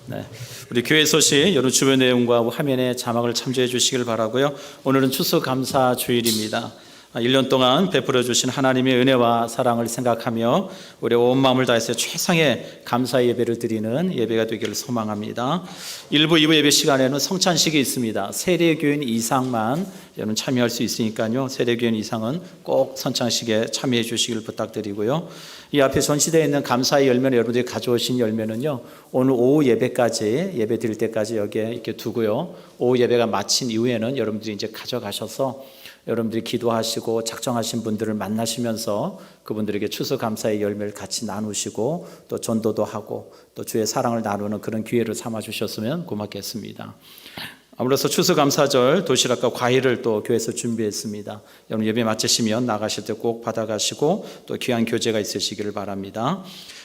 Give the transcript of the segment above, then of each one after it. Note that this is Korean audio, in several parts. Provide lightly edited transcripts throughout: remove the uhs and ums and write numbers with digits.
네, 우리 교회 소식 여러 주변 내용과 화면에 자막을 참조해 주시길 바라고요. 오늘은 추수감사 주일입니다. 1년 동안 베풀어 주신 하나님의 은혜와 사랑을 생각하며 우리 온 마음을 다해서 최상의 감사 예배를 드리는 예배가 되기를 소망합니다. 1부, 2부 예배 시간에는 성찬식이 있습니다. 세례교인 이상만 여러분 참여할 수 있으니까요. 세례교인 이상은 꼭 성찬식에 참여해 주시길 부탁드리고요. 이 앞에 전시되어 있는 감사의 열매는 여러분들이 가져오신 열매는요, 오늘 오후 예배까지, 예배 드릴 때까지 여기에 이렇게 두고요. 오후 예배가 마친 이후에는 여러분들이 이제 가져가셔서 여러분들이 기도하시고 작정하신 분들을 만나시면서 그분들에게 추수감사의 열매를 같이 나누시고 또 전도도 하고 또 주의 사랑을 나누는 그런 기회를 삼아 주셨으면 고맙겠습니다. 아무로서 추수감사절 도시락과 과일을 또 교회에서 준비했습니다. 여러분 예배 마치시면 나가실 때 꼭 받아가시고 또 귀한 교제가 있으시기를 바랍니다.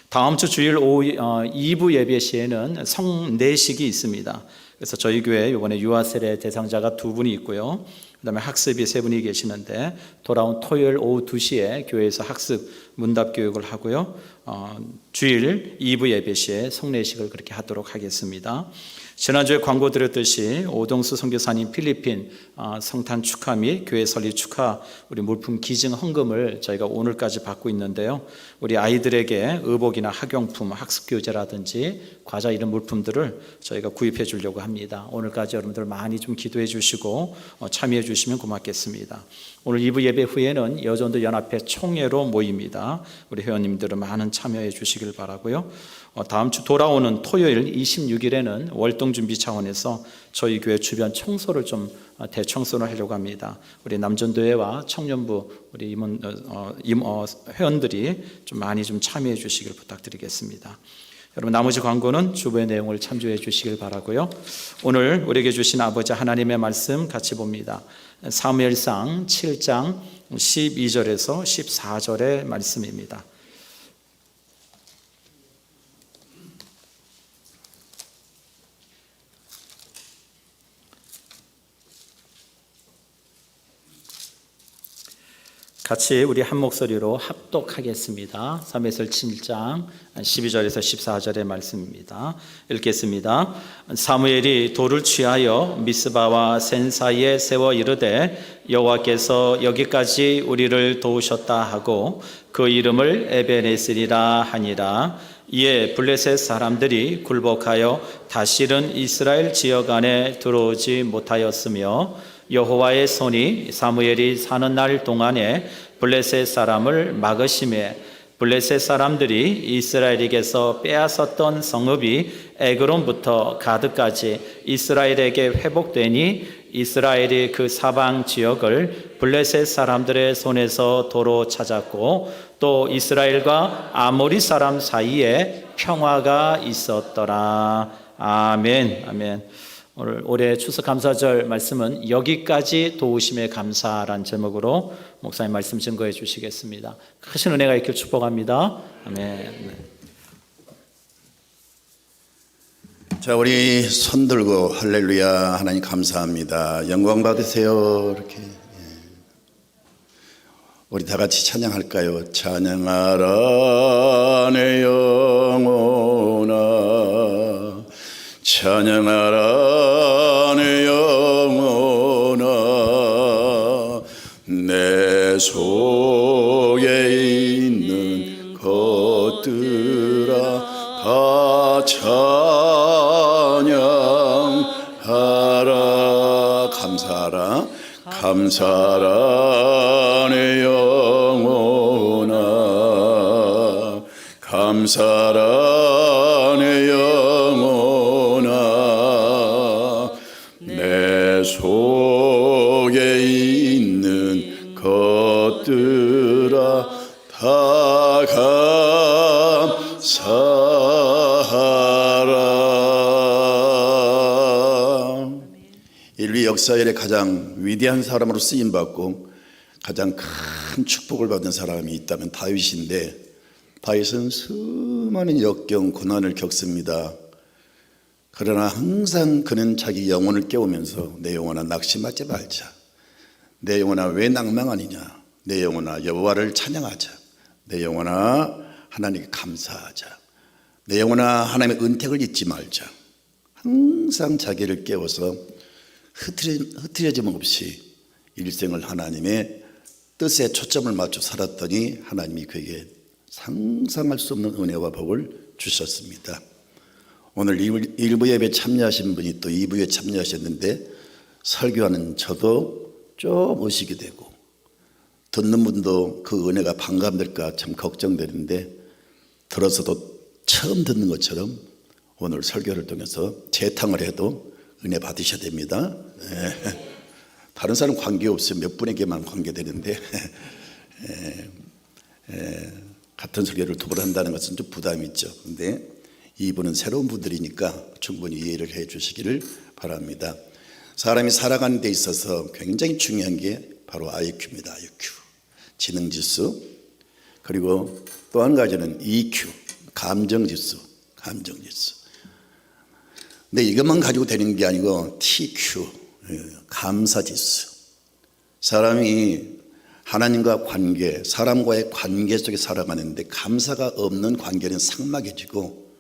다음 주 주일 오후 2부 예배 시에는 성내식이 있습니다. 그래서 저희 교회 이번에 유아세례 대상자가 2분이 있고요. 그 다음에 학습이 3분이 계시는데 돌아온 토요일 오후 2시에 교회에서 학습 문답 교육을 하고요. 주일 2부 예배 시에 성례식을 그렇게 하도록 하겠습니다. 지난주에 광고 드렸듯이 오동수 선교사님 필리핀 성탄 축하 및 교회 설립 축하 우리 물품 기증 헌금을 저희가 오늘까지 받고 있는데요. 우리 아이들에게 의복이나 학용품, 학습교재라든지 과자 이런 물품들을 저희가 구입해 주려고 합니다. 오늘까지 여러분들 많이 좀 기도해 주시고 참여해 주시면 고맙겠습니다. 오늘 2부 예배 후에는 여전도 연합회 총회로 모입니다. 우리 회원님들은 많은 참여해 주시길 바라고요. 다음 주 돌아오는 토요일 26일에는 월동 준비 차원에서 저희 교회 주변 청소를 좀 대청소를 하려고 합니다. 우리 남전도회와 청년부 우리 회원들이 좀 많이 좀 참여해 주시길 부탁드리겠습니다. 여러분 나머지 광고는 주부의 내용을 참조해 주시길 바라고요. 오늘 우리에게 주신 아버지 하나님의 말씀 같이 봅니다. 사무엘상 7장 12절에서 14절의 말씀입니다. 같이 우리 한 목소리로 합독하겠습니다. 사무엘상 7장 12절에서 14절의 말씀입니다. 읽겠습니다. 사무엘이 돌을 취하여 미스바와 센 사이에 세워 이르되 여호와께서 여기까지 우리를 도우셨다 하고 그 이름을 에베네스리라 하니라. 이에 블레셋 사람들이 굴복하여 다시는 이스라엘 지역 안에 들어오지 못하였으며 여호와의 손이 사무엘이 사는 날 동안에 블레셋 사람을 막으심에 블레셋 사람들이 이스라엘에게서 빼앗았던 성읍이 에그론부터 가드까지 이스라엘에게 회복되니 이스라엘이 그 사방 지역을 블레셋 사람들의 손에서 도로 찾았고 또 이스라엘과 아모리 사람 사이에 평화가 있었더라. 아멘. 아멘. 오늘 올해 추수감사절 말씀은 여기까지 도우심에 감사란 제목으로 목사님 말씀 증거해 주시겠습니다. 크신 은혜가 있길 축복합니다. 아멘. 자, 우리 손 들고 할렐루야 하나님 감사합니다. 영광 받으세요. 이렇게 우리 다 같이 찬양할까요? 찬양하라 내 영혼아, 찬양하라 내 영혼아, 내 속에 있는 것들아 다 찬양하라. 감사하라 감사하라 내 영혼아, 감사하라 내 영혼아, 내 속에 있는 것들아 다 감사하라. 인류 역사의 가장 위대한 사람으로 쓰임받고 가장 큰 축복을 받은 사람이 있다면 다윗인데, 다윗은 수많은 역경 고난을 겪습니다. 그러나 항상 그는 자기 영혼을 깨우면서 내 영혼아 낙심하지 말자, 내 영혼아 왜 낭망하느냐, 내 영혼아 여호와를 찬양하자, 내 영혼아 하나님께 감사하자, 내 영혼아 하나님의 은택을 잊지 말자, 항상 자기를 깨워서 흐트러짐 없이 일생을 하나님의 뜻에 초점을 맞춰 살았더니 하나님이 그에게 상상할 수 없는 은혜와 복을 주셨습니다. 오늘 1부 예배 참여하신 분이 또 2부에 참여하셨는데 설교하는 저도 좀 의식이 되고 듣는 분도 그 은혜가 반감될까 참 걱정되는데 들어서도 처음 듣는 것처럼 오늘 설교를 통해서 재탕을 해도 은혜 받으셔야 됩니다. 다른 사람 관계없이 몇 분에게만 관계되는데 같은 설교를 두 번 한다는 것은 좀 부담이 있죠. 근데 이분은 새로운 분들이니까 충분히 이해를 해 주시기를 바랍니다. 사람이 살아가는 데 있어서 굉장히 중요한 게 바로 IQ입니다. IQ, 지능지수. 그리고 또 한 가지는 EQ, 감정지수. 근데 이것만 가지고 되는 게 아니고 TQ, 감사지수. 사람이 하나님과 관계, 사람과의 관계 속에 살아가는데 감사가 없는 관계는 삭막해지고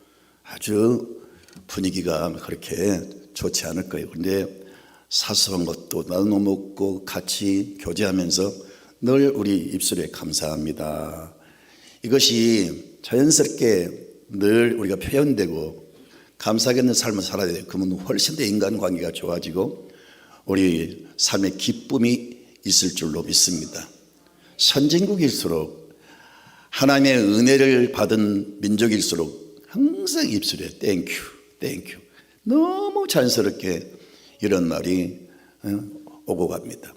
아주 분위기가 그렇게 좋지 않을 거예요. 그런데 사소한 것도 나눠 먹고 같이 교제하면서 늘 우리 입술에 감사합니다. 이것이 자연스럽게 늘 우리가 표현되고 감사하겠는 삶을 살아야 돼요. 그러면 훨씬 더 인간관계가 좋아지고 우리 삶의 기쁨이 있을 줄로 믿습니다. 선진국일수록 하나님의 은혜를 받은 민족일수록 항상 입술에 땡큐 너무 자연스럽게 이런 말이 오고 갑니다.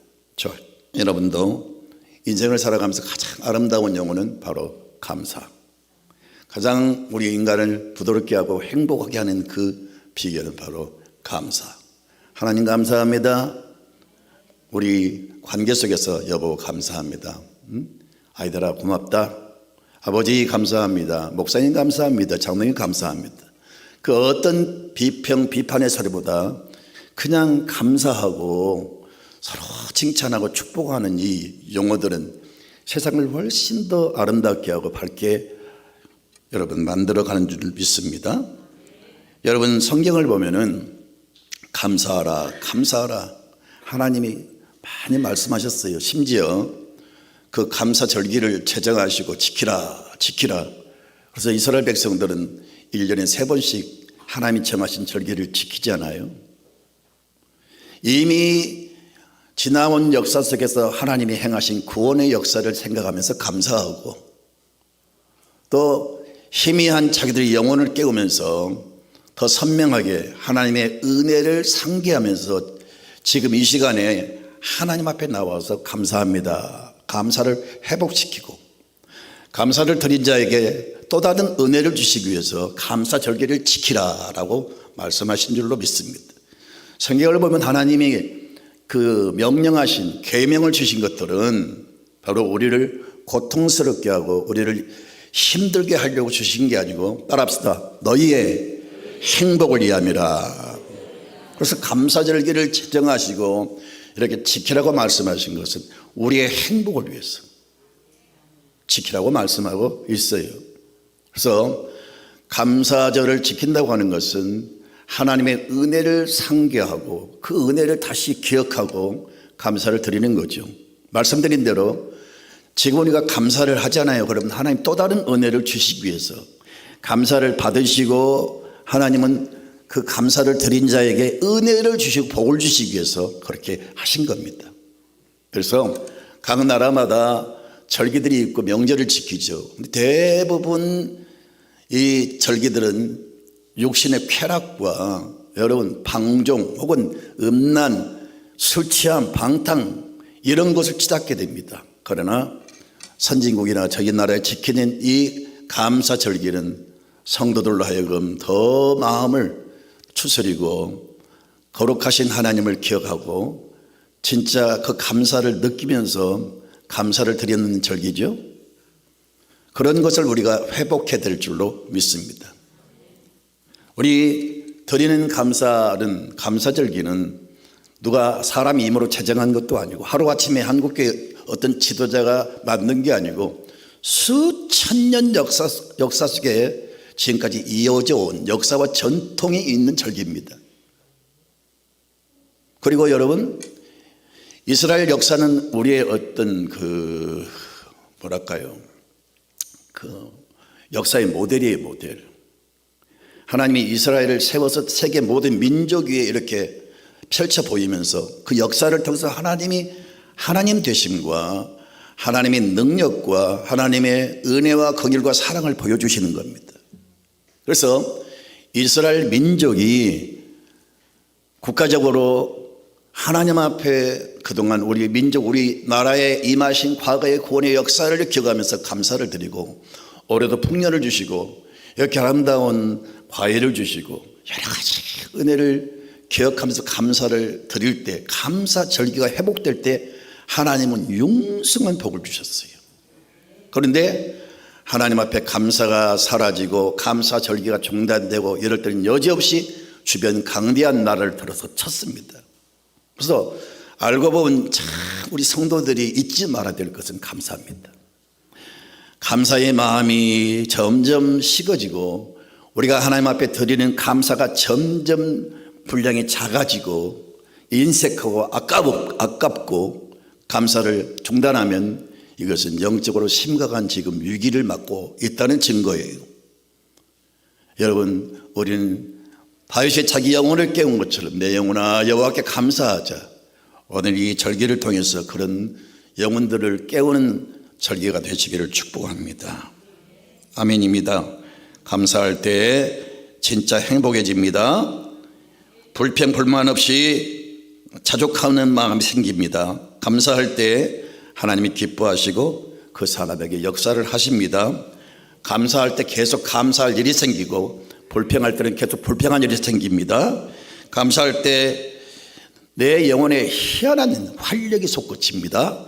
여러분도 인생을 살아가면서 가장 아름다운 영혼은 바로 감사. 가장 우리 인간을 부드럽게 하고 행복하게 하는 그 비결은 바로 감사. 하나님 감사합니다. 우리 관계 속에서 여보 감사합니다. 아이들아 고맙다. 아버지 감사합니다. 목사님 감사합니다. 장로님 감사합니다. 그 어떤 비판의 소리보다 그냥 감사하고 서로 칭찬하고 축복하는 이 용어들은 세상을 훨씬 더 아름답게 하고 밝게 여러분 만들어가는 줄 믿습니다. 여러분 성경을 보면은 감사하라 하나님이 많이 말씀하셨어요. 심지어 그 감사 절기를 제정하시고 지키라. 그래서 이스라엘 백성들은 1년에 3번씩 하나님이 정하신 절기를 지키지 않아요? 이미 지나온 역사 속에서 하나님이 행하신 구원의 역사를 생각하면서 감사하고 또 희미한 자기들의 영혼을 깨우면서 더 선명하게 하나님의 은혜를 상기하면서 지금 이 시간에 하나님 앞에 나와서 감사합니다. 감사를 회복시키고 감사를 드린 자에게 또 다른 은혜를 주시기 위해서 감사 절기를 지키라라고 말씀하신 줄로 믿습니다. 성경을 보면 하나님이 그 명령하신 계명을 주신 것들은 바로 우리를 고통스럽게 하고 우리를 힘들게 하려고 주신 게 아니고 따라합시다. 너희의 행복을 위함이라. 그래서 감사절기를 지정하시고 이렇게 지키라고 말씀하신 것은 우리의 행복을 위해서 지키라고 말씀하고 있어요. 그래서 감사절을 지킨다고 하는 것은 하나님의 은혜를 상기하고 그 은혜를 다시 기억하고 감사를 드리는 거죠. 말씀드린 대로 지금 우리가 감사를 하잖아요. 그러면 하나님 또 다른 은혜를 주시기 위해서 감사를 받으시고 하나님은 그 감사를 드린 자에게 은혜를 주시고 복을 주시기 위해서 그렇게 하신 겁니다. 그래서 각 나라마다 절기들이 있고 명절을 지키죠. 대부분 이 절기들은 육신의 쾌락과 여러분 방종 혹은 음란, 술 취함, 방탕 이런 것을 치닫게 됩니다. 그러나 선진국이나 저희 나라에 지키는 이 감사 절기는 성도들로 하여금 더 마음을 추스리고 거룩하신 하나님을 기억하고 진짜 그 감사를 느끼면서 감사를 드리는 절기죠. 그런 것을 우리가 회복해야 될 줄로 믿습니다. 우리 드리는 감사절기는 누가 사람이 힘으로 제정한 것도 아니고 하루아침에 한국교회 어떤 지도자가 만든 게 아니고 수천 년 역사 속에 지금까지 이어져 온 역사와 전통이 있는 절기입니다. 그리고 여러분, 이스라엘 역사는 우리의 어떤 역사의 모델이에요, 모델. 하나님이 이스라엘을 세워서 세계 모든 민족 위에 이렇게 펼쳐 보이면서 그 역사를 통해서 하나님이 하나님 되심과 하나님의 능력과 하나님의 은혜와 긍휼과 사랑을 보여주시는 겁니다. 그래서 이스라엘 민족이 국가적으로 하나님 앞에 그동안 우리 민족, 우리 나라에 임하신 과거의 구원의 역사를 기억하면서 감사를 드리고, 올해도 풍년을 주시고 이렇게 아름다운 과일을 주시고 여러 가지 은혜를 기억하면서 감사를 드릴 때, 감사 절기가 회복될 때 하나님은 융성한 복을 주셨어요. 그런데 하나님 앞에 감사가 사라지고 감사 절기가 중단되고 이럴 때는 여지없이 주변 강대한 나라를 들어서 쳤습니다. 그래서 알고 보면 참 우리 성도들이 잊지 말아야 될 것은 감사입니다. 감사의 마음이 점점 식어지고 우리가 하나님 앞에 드리는 감사가 점점 분량이 작아지고 인색하고 아깝고 감사를 중단하면 이것은 영적으로 심각한 지금 위기를 맞고 있다는 증거예요. 여러분, 우리는 다윗이 자기 영혼을 깨운 것처럼 내 영혼아 여호와께 감사하자. 오늘 이 절기를 통해서 그런 영혼들을 깨우는 절기가 되시기를 축복합니다. 아멘입니다. 감사할 때 진짜 행복해집니다. 불평 불만 없이 자족하는 마음이 생깁니다. 감사할 때 하나님이 기뻐하시고 그 사람에게 역사를 하십니다. 감사할 때 계속 감사할 일이 생기고 불평할 때는 계속 불평한 일이 생깁니다. 감사할 때 내 영혼에 희한한 활력이 솟구칩니다.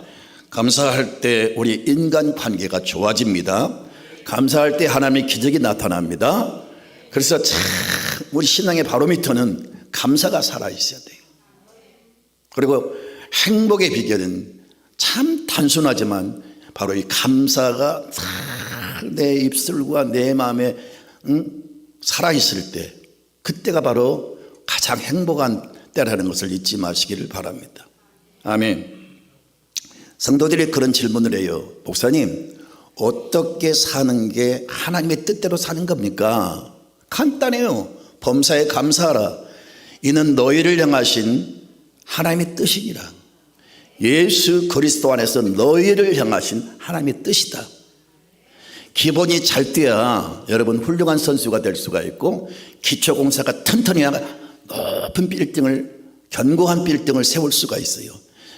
감사할 때 우리 인간 관계가 좋아집니다. 감사할 때 하나님의 기적이 나타납니다. 그래서 참 우리 신앙의 바로미터는 감사가 살아있어야 돼요. 그리고 행복의 비결은 참 단순하지만 바로 이 감사가 내 입술과 내 마음에 살아있을 때, 그때가 바로 가장 행복한 때라는 것을 잊지 마시기를 바랍니다. 아멘. 성도들이 그런 질문을 해요. 목사님, 어떻게 사는 게 하나님의 뜻대로 사는 겁니까? 간단해요. 범사에 감사하라. 이는 너희를 향하신 하나님의 뜻이니라. 예수 그리스도 안에서 너희를 향하신 하나님의 뜻이다. 기본이 잘 돼야 여러분 훌륭한 선수가 될 수가 있고, 기초공사가 튼튼해야 높은 빌딩을, 견고한 빌딩을 세울 수가 있어요.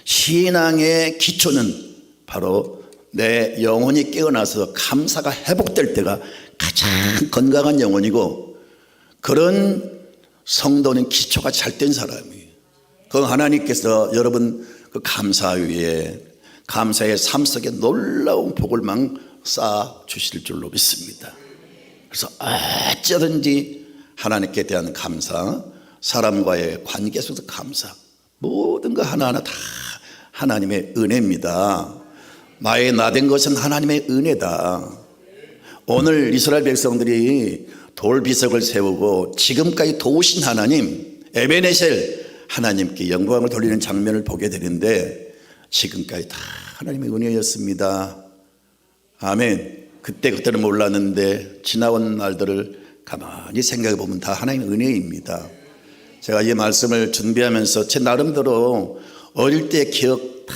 신앙의 기초는 바로 내 영혼이 깨어나서 감사가 회복될 때가 가장 건강한 영혼이고, 그런 성도는 기초가 잘 된 사람이에요. 그 하나님께서 여러분 그 감사 위에, 감사의 삶 속에 놀라운 복을 막 쌓아 주실 줄로 믿습니다. 그래서 어쩌든지 하나님께 대한 감사, 사람과의 관계 속에서 감사, 모든 거 하나하나 다 하나님의 은혜입니다. 나의 나된 것은 하나님의 은혜다. 오늘 이스라엘 백성들이 돌비석을 세우고 지금까지 도우신 하나님, 에베네셀 하나님께 영광을 돌리는 장면을 보게 되는데, 지금까지 다 하나님의 은혜였습니다. 아멘. 그때는 몰랐는데 지나온 날들을 가만히 생각해 보면 다 하나님의 은혜입니다. 제가 이 말씀을 준비하면서 제 나름대로 어릴 때 기억 다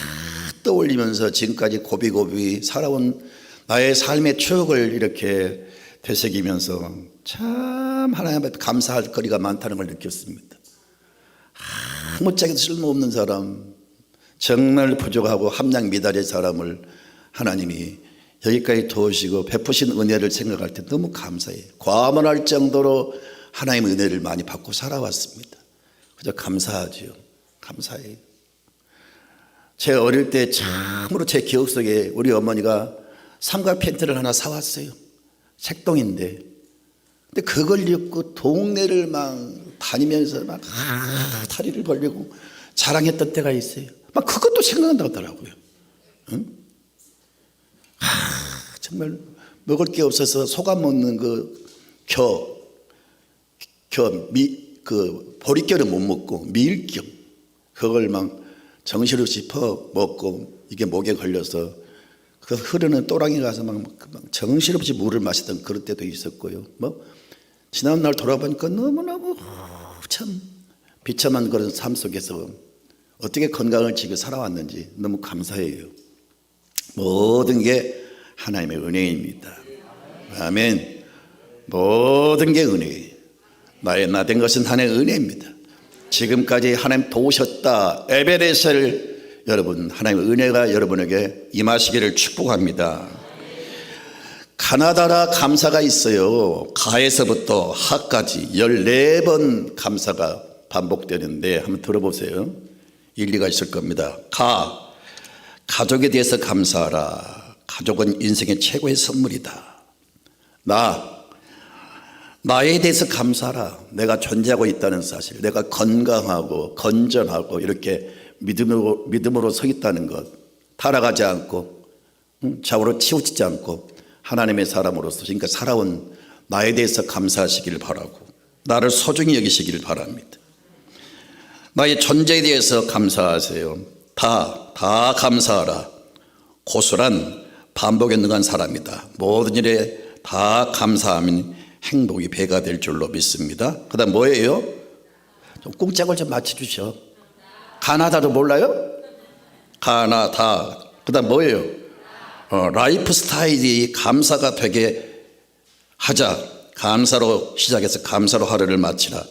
떠올리면서 지금까지 고비고비 살아온 나의 삶의 추억을 이렇게 되새기면서 참 하나님 앞에 감사할 거리가 많다는 걸 느꼈습니다. 아무짝에도 쓸모없는 사람, 정말 부족하고 함량 미달의 사람을 하나님이 여기까지 도우시고 베푸신 은혜를 생각할 때 너무 감사해요. 과문할 정도로 하나님의 은혜를 많이 받고 살아왔습니다. 그저 감사하지요. 감사해요. 제 어릴 때 참으로 제 기억 속에 우리 어머니가 삼각 팬티를 하나 사왔어요. 색동인데. 근데 그걸 입고 동네를 막 다니면서 막 다리를 벌리고 자랑했던 때가 있어요. 막 그것도 생각난다고 하더라고요. 응? 정말 먹을 게 없어서 소감 먹는 그 보리결은 못 먹고 밀경 그걸 막 정신없이 퍼 먹고 이게 목에 걸려서 그 흐르는 또랑이 가서 막 정신없이 물을 마시던 그럴 때도 있었고요. 뭐 지난날 돌아보니까 너무너무 참 비참한 그런 삶 속에서 어떻게 건강을 지키고 살아왔는지 너무 감사해요. 모든 게 하나님의 은혜입니다. 아멘. 모든 게 은혜예요. 나의 나 된 것은 하나님의 은혜입니다. 지금까지 하나님 도우셨다. 에베레스를 여러분 하나님의 은혜가 여러분에게 임하시기를 축복합니다. 가나다라 감사가 있어요. 가에서부터 하까지 14번 감사가 반복되는데 한번 들어보세요. 일리가 있을 겁니다. 가족에 대해서 감사하라. 가족은 인생의 최고의 선물이다. 나에 대해서 감사하라. 내가 존재하고 있다는 사실, 내가 건강하고 건전하고 이렇게 믿음으로 서 있다는 것, 타락하지 않고 좌우로 치우치지 않고 하나님의 사람으로서 그러니까 살아온 나에 대해서 감사하시길 바라고 나를 소중히 여기시길 바랍니다. 나의 존재에 대해서 감사하세요. 다 감사하라. 고수란 반복에 능한 사람이다. 모든 일에 다 감사하면 행복이 배가 될 줄로 믿습니다. 그 다음 뭐예요? 좀 꿍짝을 좀 맞춰주셔. 가나다도 몰라요? 가나다. 그 다음 뭐예요? 라이프 스타일이 감사가 되게 하자. 감사로 시작해서 감사로 하루를 마치라.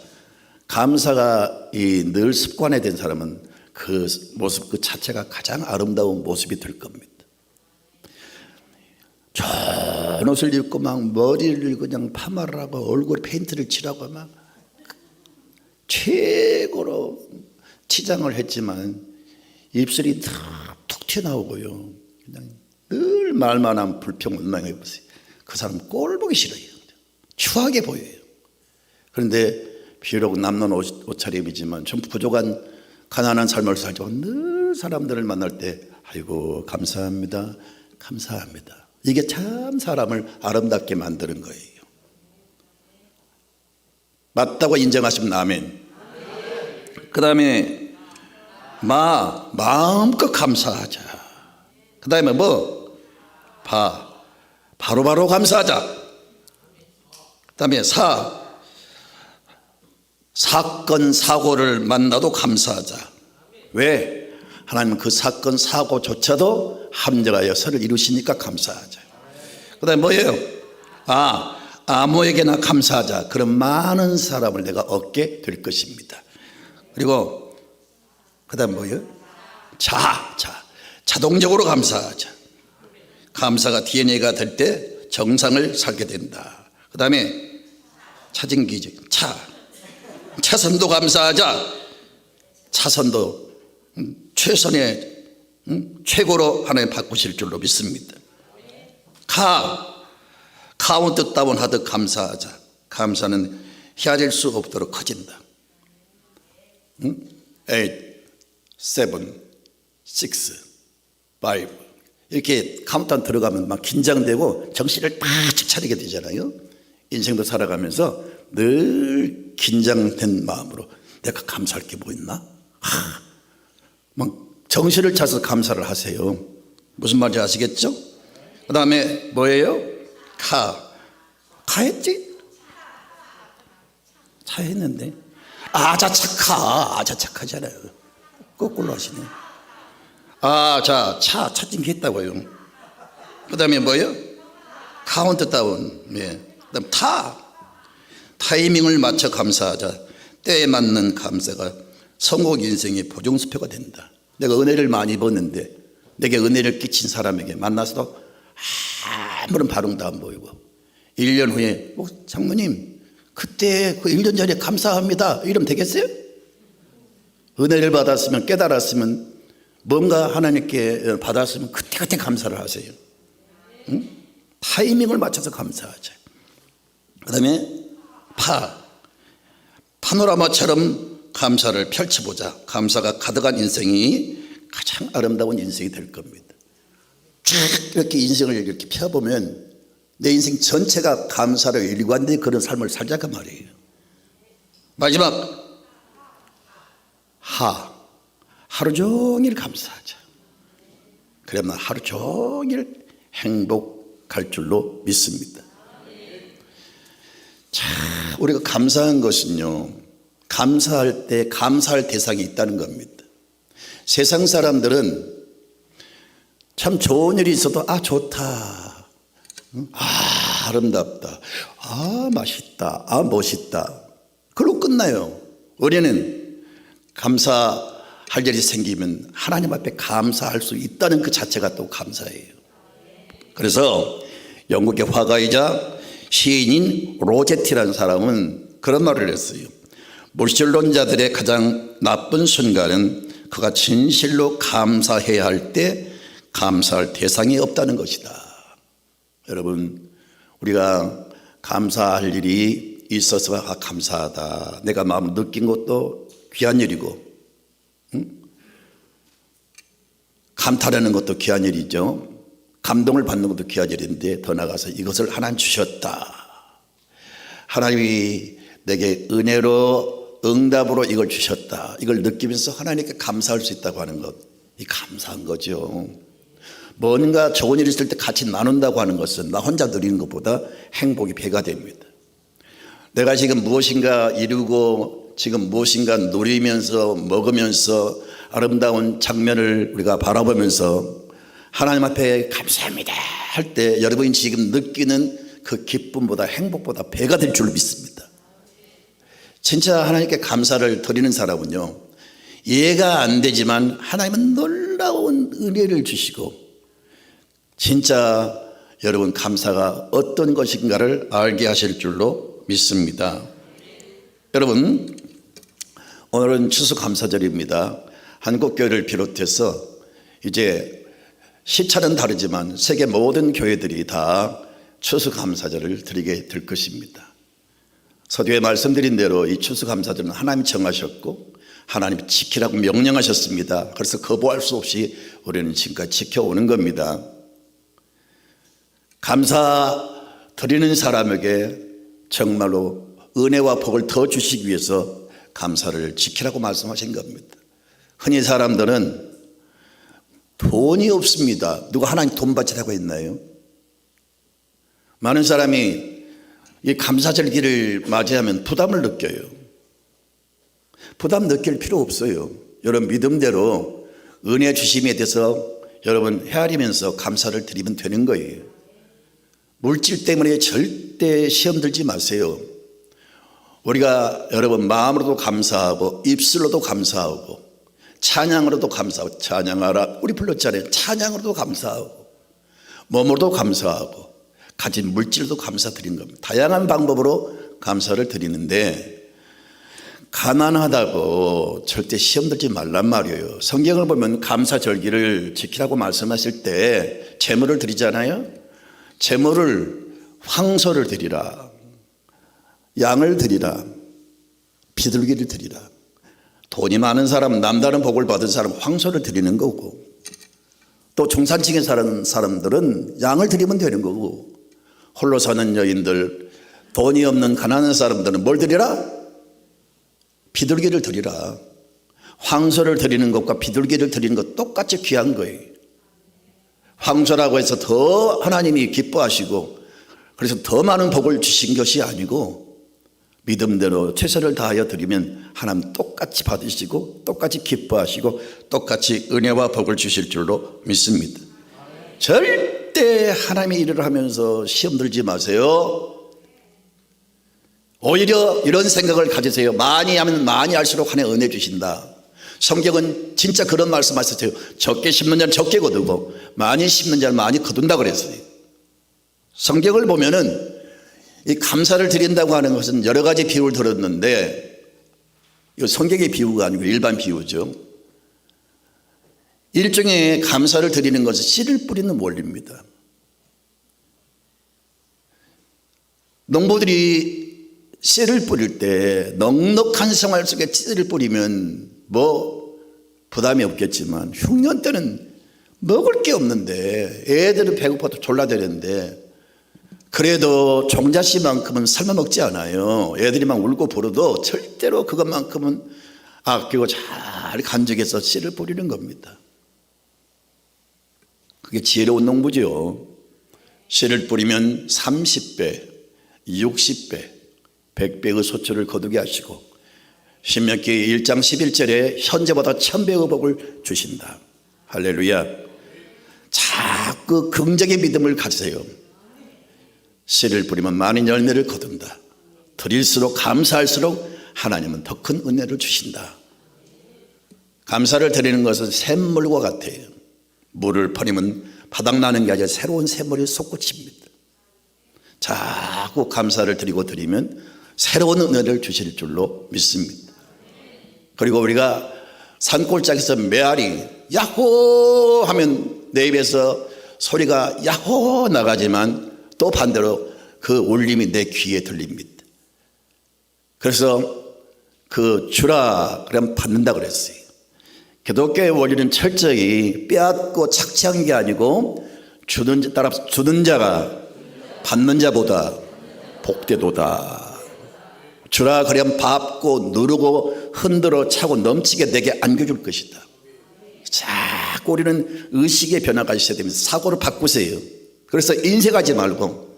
감사가 늘 습관화된 사람은 그 모습 그 자체가 가장 아름다운 모습이 될 겁니다. 좋은 옷을 입고 막 머리를 그냥 파마를 하고 얼굴에 페인트를 칠하고 막 최고로 치장을 했지만 입술이 툭 튀어나오고요. 그냥 늘 말만 하면 불평불만해 보세요. 그 사람 꼴 보기 싫어요. 추하게 보여요. 그런데 비록 남는 옷차림이지만 좀 부족한 가난한 삶을 살지만 늘 사람들을 만날 때 아이고 감사합니다. 감사합니다. 이게 참 사람을 아름답게 만드는 거예요. 맞다고 인정하시면 아멘. 그 다음에 마음껏 감사하자. 그 다음에 바로바로 감사하자. 그 다음에 사건 사고를 만나도 감사하자. 왜? 하나님은 그 사건 사고조차도 합력하여 선을 이루시니까 감사하자. 그 다음에 뭐예요? 아무에게나 감사하자. 그런 많은 사람을 내가 얻게 될 것입니다. 그리고 그 다음 뭐예요? 자동적으로 감사하자. 감사가 DNA가 될 때 정상을 살게 된다. 그 다음에 차진기죠. 차선도 감사하자. 차선도 최선의 최고로 하나님 바꾸실 줄로 믿습니다. 카운트 다운 하듯 감사하자. 감사는 헤아릴 수 없도록 커진다. 8, 7, 6, 5 이렇게 카운트다운 들어가면 막 긴장되고 정신을 바짝 차리게 되잖아요. 인생도 살아가면서 늘 긴장된 마음으로 내가 감사할 게 뭐 있나? 막 정신을 차서 감사를 하세요. 무슨 말인지 아시겠죠? 그 다음에 뭐예요? 했지? 차 했는데 착하잖아요. 거꾸로 하시네. 차팅 했다고요. 그 다음에 뭐예요? 카운트 다운. 그 다음 타이밍을 맞춰 감사하자. 때에 맞는 감사가 성공 인생의 보증수표가 된다. 내가 은혜를 많이 입었는데 내게 은혜를 끼친 사람에게 만나서도 아무런 반응도 안 보이고 1년 후에 장모님 그때 그 1년 전에 감사합니다 이러면 되겠어요? 은혜를 받았으면 깨달았으면 뭔가 하나님께 받았으면 그때 감사를 하세요. 타이밍을 맞춰서 감사하자. 그 다음에 파노라마처럼 감사를 펼쳐보자. 감사가 가득한 인생이 가장 아름다운 인생이 될 겁니다. 쭉 이렇게 인생을 이렇게 펴보면 내 인생 전체가 감사로 일관된 그런 삶을 살자고 말이에요. 마지막 하루 종일 감사하자. 그러면 하루 종일 행복할 줄로 믿습니다. 자, 우리가 감사한 것은요, 감사할 때 감사할 대상이 있다는 겁니다. 세상 사람들은 참 좋은 일이 있어도 좋다, 아름답다, 맛있다, 멋있다, 그걸로 끝나요. 우리는 감사할 일이 생기면 하나님 앞에 감사할 수 있다는 그 자체가 또 감사예요. 그래서 영국의 화가이자 시인인 로제티라는 사람은 그런 말을 했어요. 물질론자들의 가장 나쁜 순간은 그가 진실로 감사해야 할 때 감사할 대상이 없다는 것이다. 여러분, 우리가 감사할 일이 있어서 감사하다, 내가 마음 느낀 것도 귀한 일이고, 감탄하는 것도 귀한 일이죠. 감동을 받는 것도 귀한 일인데, 더 나아가서 이것을 하나님 주셨다, 하나님이 내게 은혜로 응답으로 이걸 주셨다, 이걸 느끼면서 하나님께 감사할 수 있다고 하는 것, 이 감사한 거죠. 뭔가 좋은 일이 있을 때 같이 나눈다고 하는 것은 나 혼자 누리는 것보다 행복이 배가 됩니다. 내가 지금 무엇인가 이루고 지금 무엇인가 누리면서 먹으면서 아름다운 장면을 우리가 바라보면서 하나님 앞에 감사합니다 할 때 여러분이 지금 느끼는 그 기쁨보다 행복보다 배가 될 줄 믿습니다. 진짜 하나님께 감사를 드리는 사람은요, 이해가 안 되지만 하나님은 놀라운 은혜를 주시고 진짜 여러분 감사가 어떤 것인가를 알게 하실 줄로 믿습니다. 여러분, 오늘은 추수감사절입니다. 한국교회를 비롯해서 이제 시차는 다르지만 세계 모든 교회들이 다 추수감사절을 드리게 될 것입니다. 서두에 말씀드린 대로 이 추수감사절은 하나님이 정하셨고 하나님이 지키라고 명령하셨습니다. 그래서 거부할 수 없이 우리는 지금까지 지켜오는 겁니다. 감사 드리는 사람에게 정말로 은혜와 복을 더 주시기 위해서 감사를 지키라고 말씀하신 겁니다. 흔히 사람들은 돈이 없습니다. 누가 하나님 돈 바치라고 했나요? 많은 사람이 이 감사절기를 맞이하면 부담을 느껴요. 부담 느낄 필요 없어요. 여러분 믿음대로 은혜 주심에 대해서 여러분 헤아리면서 감사를 드리면 되는 거예요. 물질 때문에 절대 시험 들지 마세요. 우리가 여러분 마음으로도 감사하고 입술로도 감사하고 찬양으로도 감사하고, 찬양하라 우리 불렀잖아요. 찬양으로도 감사하고 몸으로도 감사하고 가진 물질도 감사드리는 겁니다. 다양한 방법으로 감사를 드리는데 가난하다고 절대 시험 들지 말란 말이에요. 성경을 보면 감사절기를 지키라고 말씀하실 때 제물을 드리잖아요. 제물을 황소를 드리라, 양을 드리라, 비둘기를 드리라. 돈이 많은 사람, 남다른 복을 받은 사람 황소를 드리는 거고, 또 중산층에 사는 사람들은 양을 드리면 되는 거고, 홀로 사는 여인들, 돈이 없는 가난한 사람들은 뭘 드리라? 비둘기를 드리라. 황소를 드리는 것과 비둘기를 드리는 것 똑같이 귀한 거예요. 황소라고 해서 더 하나님이 기뻐하시고 그래서 더 많은 복을 주신 것이 아니고 믿음대로 최선을 다하여 드리면 하나님 똑같이 받으시고 똑같이 기뻐하시고 똑같이 은혜와 복을 주실 줄로 믿습니다. 절대 하나님의 일을 하면서 시험 들지 마세요. 오히려 이런 생각을 가지세요. 많이 하면 많이 할수록 하나님 은혜 주신다. 성경은 진짜 그런 말씀하셨어요. 적게 심는 자는 적게 거두고 많이 심는 자는 많이 거둔다 그랬어요. 성경을 보면은 이 감사를 드린다고 하는 것은 여러 가지 비유를 들었는데 이거 성경의 비유가 아니고 일반 비유죠. 일종의 감사를 드리는 것은 씨를 뿌리는 원리입니다. 농부들이 씨를 뿌릴 때 넉넉한 생활 속에 씨를 뿌리면 뭐 부담이 없겠지만 흉년 때는 먹을 게 없는데 애들은 배고파도 졸라대는데 그래도 종자씨만큼은 삶아먹지 않아요. 애들이 막 울고 불어도 절대로 그것만큼은 아끼고 잘 간직해서 씨를 뿌리는 겁니다. 그게 지혜로운 농부죠. 씨를 뿌리면 30배, 60배, 100배의 소출을 거두게 하시고 신명기 1장 11절에 현재보다 1000배의 복을 주신다. 할렐루야. 자꾸 긍정의 믿음을 가지세요. 씨를 뿌리면 많은 열매를 거둔다. 드릴수록 감사할수록 하나님은 더 큰 은혜를 주신다. 감사를 드리는 것은 샘물과 같아요. 물을 버리면 바닥나는 게 아니라 새로운 샘물이 솟구칩니다. 자꾸 감사를 드리면 새로운 은혜를 주실 줄로 믿습니다. 그리고 우리가 산골짜기에서 메아리 야호 하면 내 입에서 소리가 야호 나가지만 또 반대로 그 울림이 내 귀에 들립니다. 그래서 그 주라 그러면 받는다 그랬어요. 기독교의 원리는 철저히 빼앗고 착취한 게 아니고 주는 자가 받는 자보다 복되도다. 주라 그러면 밟고 누르고 흔들어 차고 넘치게 내게 안겨줄 것이다. 자꾸 우리는 의식의 변화가 있어야 됩니다. 사고를 바꾸세요. 그래서 인색하지 말고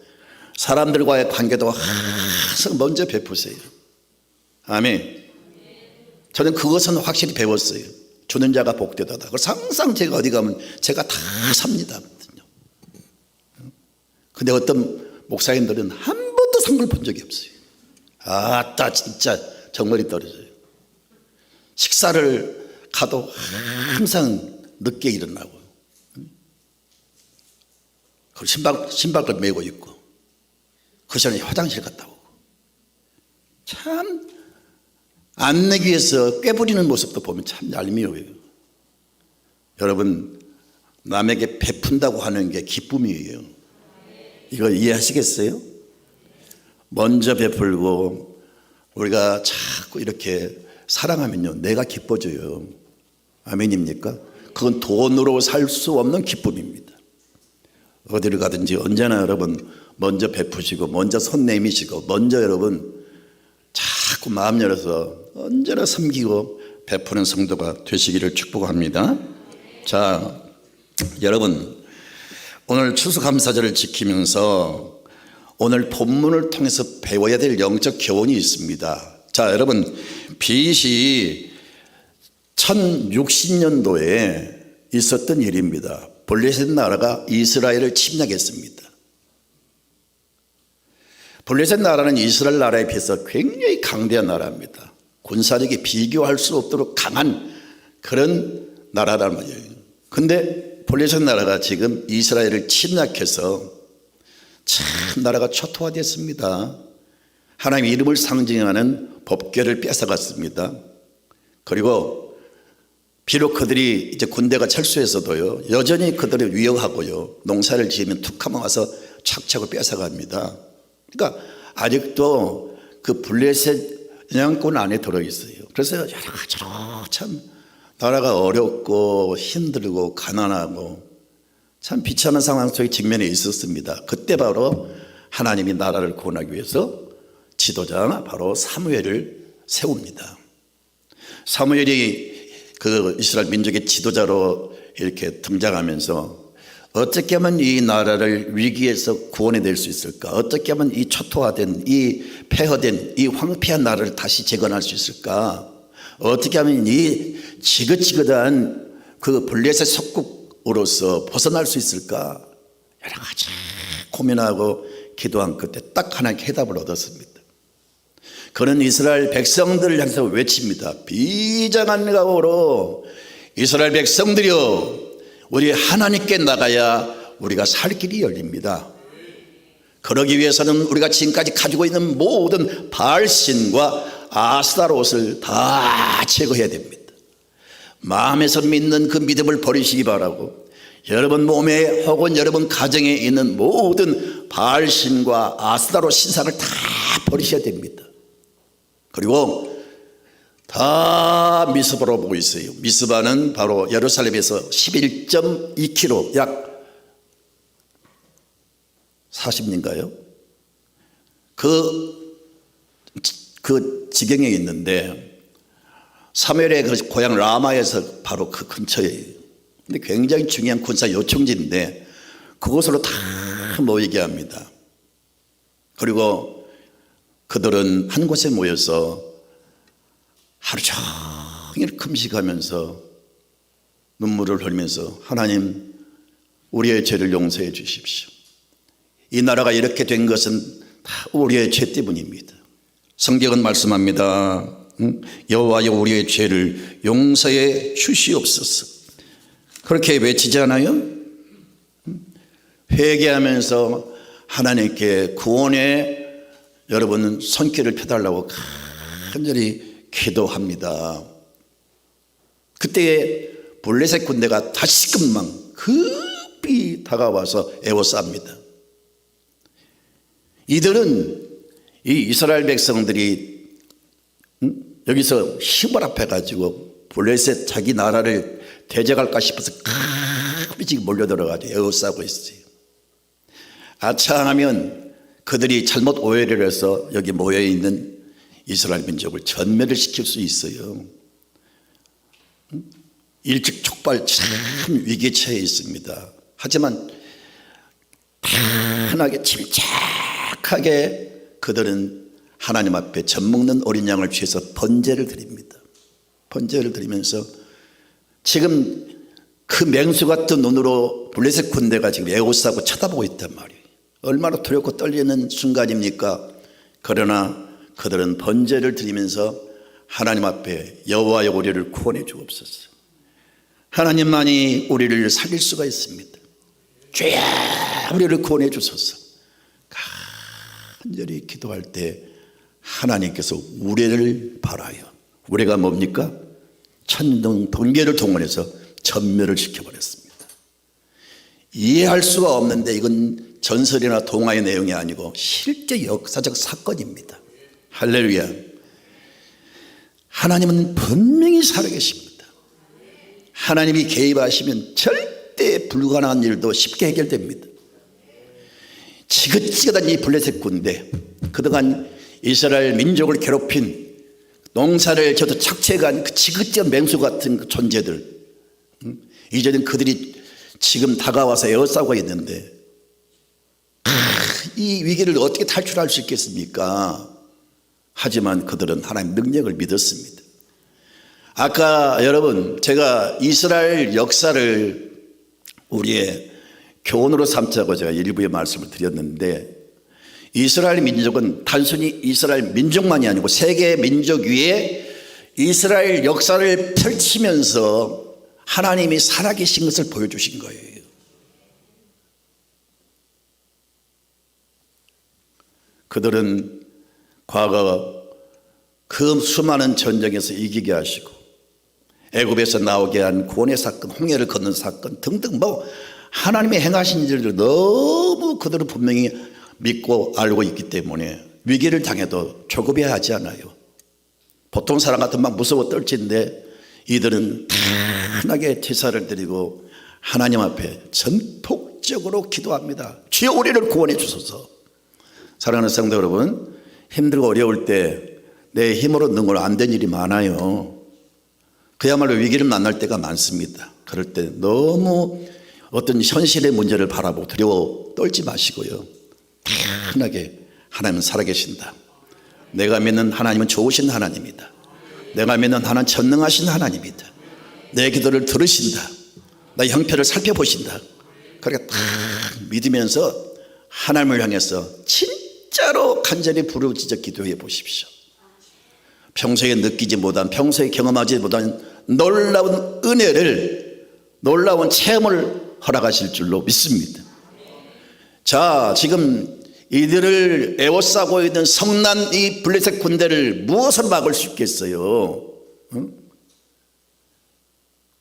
사람들과의 관계도 항상 먼저 베푸세요. 아멘. 저는 그것은 확실히 배웠어요. 주는 자가 복되도다. 그래서 항상 제가 어디 가면 제가 다 삽니다. 근데 어떤 목사님들은 한 번도 산 걸 본 적이 없어요. 아따 진짜 정말이 떨어져요. 식사를 가도 항상 늦게 일어나고 신발을 메고 있고 그 전에 화장실 갔다 오고 참 안 내기 위해서 꾀부리는 모습도 보면 참 얄미워요. 여러분 남에게 베푼다고 하는 게 기쁨이에요. 이거 이해하시겠어요? 먼저 베풀고 우리가 자꾸 이렇게 사랑하면요 내가 기뻐져요. 아멘입니까? 그건 돈으로 살 수 없는 기쁨입니다. 어디를 가든지 언제나 여러분 먼저 베푸시고 먼저 손 내미시고 먼저 여러분 자꾸 마음 열어서 언제나 섬기고 베푸는 성도가 되시기를 축복합니다. 자, 여러분 오늘 추수감사절을 지키면서 오늘 본문을 통해서 배워야 될 영적 교훈이 있습니다. 자, 여러분 BC 1060년도에 있었던 일입니다. 블레셋 나라가 이스라엘을 침략했습니다. 블레셋 나라는 이스라엘 나라에 비해서 굉장히 강대한 나라입니다. 군사력이 비교할 수 없도록 강한 그런 나라란 말이에요. 근데 블레셋 나라가 지금 이스라엘을 침략해서 참 나라가 초토화됐습니다. 하나님의 이름을 상징하는 법궤를 뺏어갔습니다. 그리고 비록 그들이 이제 군대가 철수해서도요 여전히 그들을 위협하고요 농사를 지으면 툭 하면 와서 착착을 뺏어갑니다. 그러니까 아직도 그 블레셋 영향권 안에 들어있어요. 그래서 여러 가지로 참 나라가 어렵고 힘들고 가난하고 참 비참한 상황 속에 직면해 있었습니다. 그때 바로 하나님이 나라를 구원하기 위해서 지도자 바로 사무엘을 세웁니다. 사무엘이 그 이스라엘 민족의 지도자로 이렇게 등장하면서 어떻게 하면 이 나라를 위기에서 구원해낼 수 있을까? 어떻게 하면 이 초토화된 이 폐허된 이 황폐한 나라를 다시 재건할 수 있을까? 어떻게 하면 이 지긋지긋한 그 블레셋 속국으로서 벗어날 수 있을까? 여러 가지 고민하고 기도한 끝에 딱 하나님께 해답을 얻었습니다. 그는 이스라엘 백성들을 향해서 외칩니다. 비장한 각오로 이스라엘 백성들이여 우리 하나님께 나가야 우리가 살 길이 열립니다. 그러기 위해서는 우리가 지금까지 가지고 있는 모든 바알신과 아스타롯을 다 제거해야 됩니다. 마음에서 믿는 그 믿음을 버리시기 바라고 여러분 몸에 혹은 여러분 가정에 있는 모든 바알신과 아스타롯 신상을 다 버리셔야 됩니다. 그리고 다 미스바로 보고 있어요. 미스바는 바로 예루살렘에서 11.2km 약 40리인가요? 그 지경에 있는데 사무엘의 그 고향 라마에서 바로 그 근처에, 근데 굉장히 중요한 군사 요충지인데 그곳으로 다 모이게 합니다. 그리고 그들은 한 곳에 모여서 하루 종일 금식하면서 눈물을 흘리면서 하나님, 우리의 죄를 용서해 주십시오. 이 나라가 이렇게 된 것은 다 우리의 죄 때문입니다. 성경은 말씀합니다. 여호와여 우리의 죄를 용서해 주시옵소서. 그렇게 외치지 않아요? 회개하면서 하나님께 구원의 여러분 손길을 펴달라고 간절히 기도합니다. 그때 블레셋 군대가 다시금만 급히 다가와서 에워쌉니다. 이들은 이 이스라엘 백성들이 여기서 힘을 합해가지고 블레셋 자기 나라를 대적할까 싶어서 급히 지금 몰려들어가지고 에워싸고 있어요. 아차하면 그들이 잘못 오해를 해서 여기 모여있는 이스라엘 민족을 전멸을 시킬 수 있어요. 일촉즉발 참 위기에 처해 있습니다. 하지만 편하게 침착하게 그들은 하나님 앞에 젖먹는 어린 양을 취해서 번제를 드립니다. 번제를 드리면서 지금 그 맹수 같은 눈으로 블레셋 군대가 지금 에워싸고 쳐다보고 있단 말이에요. 얼마나 두렵고 떨리는 순간입니까? 그러나 그들은 번제를 드리면서 하나님 앞에 여호와여 우리를 구원해 주옵소서. 하나님만이 우리를 살릴 수가 있습니다. 주야 우리를 구원해 주소서. 간절히 기도할 때 하나님께서 우레를 바라요. 우레가 뭡니까? 천둥 번개를 동원해서 전멸을 시켜버렸습니다. 이해할 수가 없는데 이건 전설이나 동화의 내용이 아니고 실제 역사적 사건입니다. 할렐루야. 하나님은 분명히 살아계십니다. 하나님이 개입하시면 절대 불가능한 일도 쉽게 해결됩니다. 지긋지긋한 이 블레셋 군대, 그동안 이스라엘 민족을 괴롭힌, 농사를 저도 착취해간 그 지긋지긋한 맹수 같은 그 존재들, 이제는 그들이 지금 다가와서 에워싸고 있는데 이 위기를 어떻게 탈출할 수 있겠습니까? 하지만 그들은 하나님의 능력을 믿었습니다. 아까 여러분 제가 이스라엘 역사를 우리의 교훈으로 삼자고 제가 일부의 말씀을 드렸는데, 이스라엘 민족은 단순히 이스라엘 민족만이 아니고 세계 민족 위에 이스라엘 역사를 펼치면서 하나님이 살아계신 것을 보여주신 거예요. 그들은 과거 그 수많은 전쟁에서 이기게 하시고 애굽에서 나오게 한 구원의 사건, 홍해를 건넌 사건 등등 하나님의 행하신 일을 너무 그들은 분명히 믿고 알고 있기 때문에 위기를 당해도 조급해하지 않아요. 보통 사람 같으면 막 무서워 떨친데 이들은 편하게 제사를 드리고 하나님 앞에 전폭적으로 기도합니다. 주여 우리를 구원해 주소서. 사랑하는 성도 여러분, 힘들고 어려울 때 내 힘으로 넣는 걸 안 된 일이 많아요. 그야말로 위기를 만날 때가 많습니다. 그럴 때 너무 어떤 현실의 문제를 바라보고 두려워 떨지 마시고요, 편하게 하나님은 살아계신다. 내가 믿는 하나님은 좋으신 하나님이다. 내가 믿는 하나님은 전능하신 하나님이다. 내 기도를 들으신다. 나의 형편을 살펴보신다. 그렇게 딱 믿으면서 하나님을 향해서 진짜로 간절히 부르짖어 기도해 보십시오. 평소에 느끼지 못한, 평소에 경험하지 못한 놀라운 은혜를, 놀라운 체험을 허락하실 줄로 믿습니다. 자, 지금 이들을 에워싸고 있는 성난 이 블레셋 군대를 무엇으로 막을 수 있겠어요?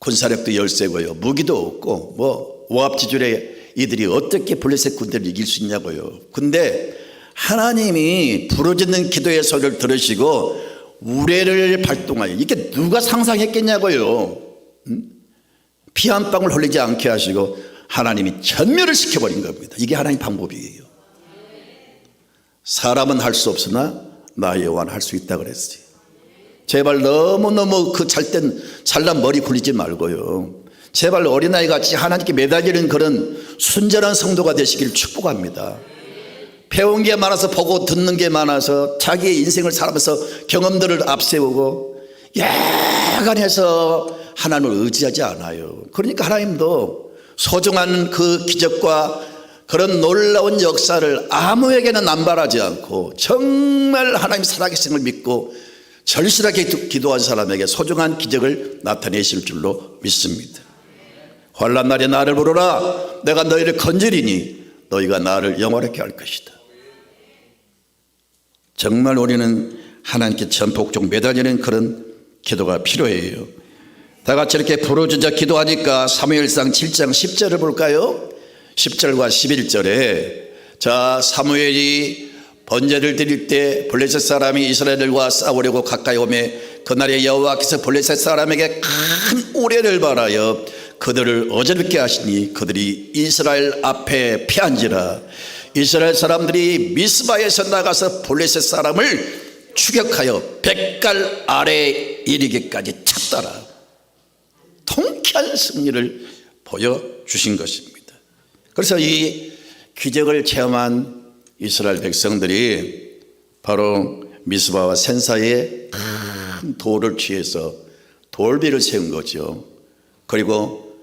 군사력도 열세고요, 무기도 없고 오합지졸에 이들이 어떻게 블레셋 군대를 이길 수 있냐고요. 근데 하나님이 부르짖는 기도의 소리를 들으시고 우레를 발동하여, 이게 누가 상상했겠냐고요. 피 한 방울 흘리지 않게 하시고 하나님이 전멸을 시켜버린 겁니다. 이게 하나님 방법이에요. 사람은 할 수 없으나 나 여호와는 할 수 있다 그랬어요. 제발 너무너무 그 잘난 머리 굴리지 말고요. 제발 어린아이 같이 하나님께 매달리는 그런 순전한 성도가 되시길 축복합니다. 배운 게 많아서 보고 듣는 게 많아서 자기의 인생을 살아가면서 경험들을 앞세우고 야간해서 하나님을 의지하지 않아요. 그러니까 하나님도 소중한 그 기적과 그런 놀라운 역사를 아무에게나 남발하지 않고 정말 하나님 살아계심을 믿고 절실하게 기도한 사람에게 소중한 기적을 나타내실 줄로 믿습니다. 환난 날에 나를 부르라. 내가 너희를 건지리니 너희가 나를 영원하게 할 것이다. 정말 우리는 하나님께 전폭적 매달리는 그런 기도가 필요해요. 다 같이 이렇게 부르짖어 기도하니까 사무엘상 7장 10절을 볼까요? 10절과 11절에 자, 사무엘이 번제를 드릴 때 블레셋 사람이 이스라엘과 싸우려고 가까이 오매 그날에 여호와께서 블레셋 사람에게 큰 우레를 발하여 그들을 어지럽게 하시니 그들이 이스라엘 앞에 패한지라. 이스라엘 사람들이 미스바에서 나가서 블레셋 사람을 추격하여 백갈 아래에 이르기까지 찼더라. 통쾌한 승리를 보여주신 것입니다. 그래서 이 기적을 체험한 이스라엘 백성들이 바로 미스바와 센 사이에 큰 돌을 취해서 돌비를 세운 거죠. 그리고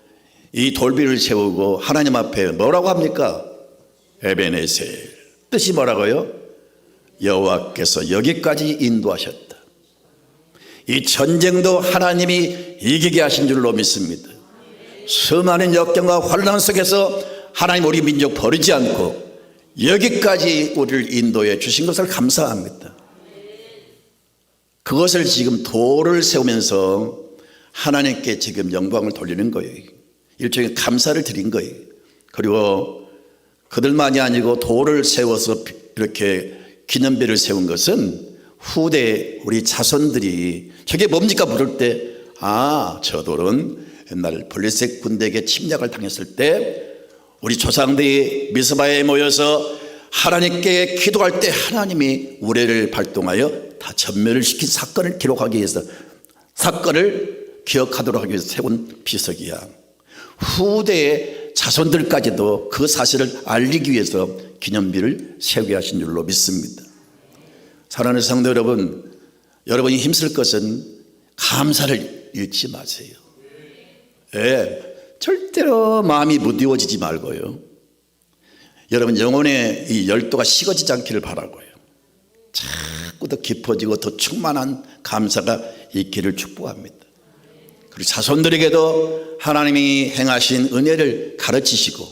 이 돌비를 세우고 하나님 앞에 뭐라고 합니까? 에베네셀. 뜻이 뭐라고요? 여호와께서 여기까지 인도하셨다. 이 전쟁도 하나님이 이기게 하신 줄로 믿습니다. 수많은 역경과 환난 속에서 하나님 우리 민족 버리지 않고 여기까지 우리를 인도해 주신 것을 감사합니다. 그것을 지금 돌을 세우면서 하나님께 지금 영광을 돌리는 거예요. 일종의 감사를 드린 거예요. 그리고 그들만이 아니고 돌을 세워서 이렇게 기념비를 세운 것은 후대 우리 자손들이 저게 뭡니까 물을 때 저 돌은 옛날 블레셋 군대에게 침략을 당했을 때 우리 조상들이 미스바에 모여서 하나님께 기도할 때 하나님이 우레를 발동하여 다 전멸을 시킨 사건을 기록하기 위해서 사건을 기억하도록 하기 위해서 세운 비석이야. 후대의 자손들까지도 그 사실을 알리기 위해서 기념비를 세우게 하신 줄로 믿습니다. 사랑하는 성도 여러분, 여러분이 힘쓸 것은 감사를 잃지 마세요. 절대로 마음이 무디워지지 말고요. 여러분 영혼의 이 열도가 식어지지 않기를 바라고요. 자꾸 더 깊어지고 더 충만한 감사가 있기를 축복합니다. 그리고 자손들에게도 하나님이 행하신 은혜를 가르치시고